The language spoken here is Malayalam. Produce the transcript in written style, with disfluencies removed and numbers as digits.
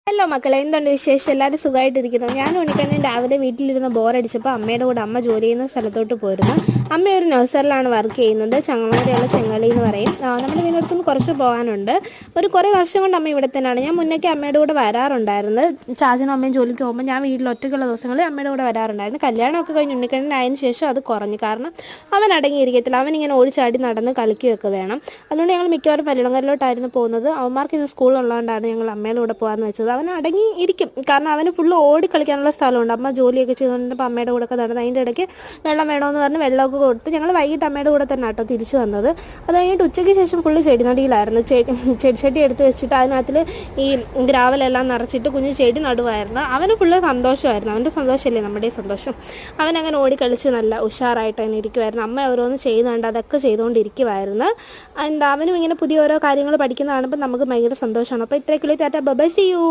ഹലോ മക്കളെ, എന്തുണ്ട് വിശേഷം? എല്ലാവരും സുഖമായിട്ടിരിക്കുന്നു. ഞാൻ ഉണ്ണിക്കണ്ണൻ രാവിലെ വീട്ടിലിരുന്ന് ബോറടിച്ചപ്പോൾ അമ്മയുടെ കൂടെ അമ്മ ജോലി ചെയ്യുന്ന സ്ഥലത്തോട്ട് പോയിരുന്നു. അമ്മ ഒരു നഴ്സറിലാണ് വർക്ക് ചെയ്യുന്നത്. ചങ്ങനാരെയുള്ള ചെങ്ങളി എന്ന് പറയും. നമ്മുടെ വീടിനടുത്ത് നിന്ന് കുറച്ച് പോകാനുണ്ട്. കുറേ വർഷം കൊണ്ട് അമ്മ ഇവിടെ തന്നെയാണ്. ഞാൻ മുന്നേക്ക് അമ്മയുടെ കൂടെ വരാറുണ്ടായിരുന്നു. ചാച്ചനും അമ്മയും ജോലിക്ക് പോകുമ്പോൾ ഞാൻ വീട്ടിൽ ഒറ്റയ്ക്കുള്ള ദിവസങ്ങളിൽ അമ്മയുടെ കൂടെ വരാറുണ്ടായിരുന്നു. കല്യാണമൊക്കെ കഴിഞ്ഞ് ഉണ്ണിക്കണ്ണനായതിനു ശേഷം അത് കുറഞ്ഞു. കാരണം അവൻ അടങ്ങിയിരിക്കത്തില്ല. അവനിങ്ങനെ ഓടിച്ചാടി നടന്ന് കളിക്കുകയൊക്കെ വേണം. അതുകൊണ്ട് ഞങ്ങൾ മിക്കവാറും പല്ലടങ്കലിലോട്ടായിരുന്നു പോകുന്നത്. അവന്മാർക്ക് ഇന്ന് സ്കൂളുള്ളതുകൊണ്ടാണ് ഞങ്ങൾ അമ്മയുടെ കൂടെ പോകാമെന്ന് വെച്ചത്. അവൻ അടങ്ങി ഇരിക്കും, കാരണം അവന് ഫുള്ള് ഓടി കളിക്കാനുള്ള സ്ഥലമുണ്ട്. അമ്മ ജോലിയൊക്കെ ചെയ്തുകൊണ്ടിരുന്നപ്പോൾ അമ്മയുടെ കൂടെ ഒക്കെ നടന്ന് അതിൻ്റെ ഇടയ്ക്ക് വെള്ളം വേണമെന്ന് പറഞ്ഞ് വെള്ളമൊക്കെ കൊടുത്ത് ഞങ്ങൾ വൈകിട്ട് അമ്മയുടെ കൂടെ തന്നെ ആട്ടോ തിരിച്ചു വന്നത്. അത് കഴിഞ്ഞിട്ട് ഉച്ചയ്ക്ക് ശേഷം ഫുള്ള് ചെടിനടിയിലായിരുന്നു. ചെടി എടുത്ത് വെച്ചിട്ട് അതിനകത്തിൽ ഈ ഗ്രാവലെല്ലാം നിറച്ചിട്ട് കുഞ്ഞ് ചെടി നടുവായിരുന്നു. അവന് ഫുള്ള് സന്തോഷമായിരുന്നു. അവൻ്റെ സന്തോഷമല്ലേ നമ്മുടെ സന്തോഷം. അവനങ്ങനെ ഓടിക്കളിച്ച് നല്ല ഉഷാറായിട്ട് തന്നെ ഇരിക്കുമായിരുന്നു. അമ്മ ഓരോന്ന് ചെയ്യുന്നുണ്ട്, അതൊക്കെ ചെയ്തുകൊണ്ടിരിക്കുമായിരുന്നു. അവനും ഇങ്ങനെ പുതിയ ഓരോ കാര്യങ്ങൾ പഠിക്കുന്ന കാണുമ്പോൾ നമുക്ക് ഭയങ്കര സന്തോഷമാണ്. അപ്പോൾ ഇത്രയൊക്കെ ടാറ്റ ബൈ, സീ യു.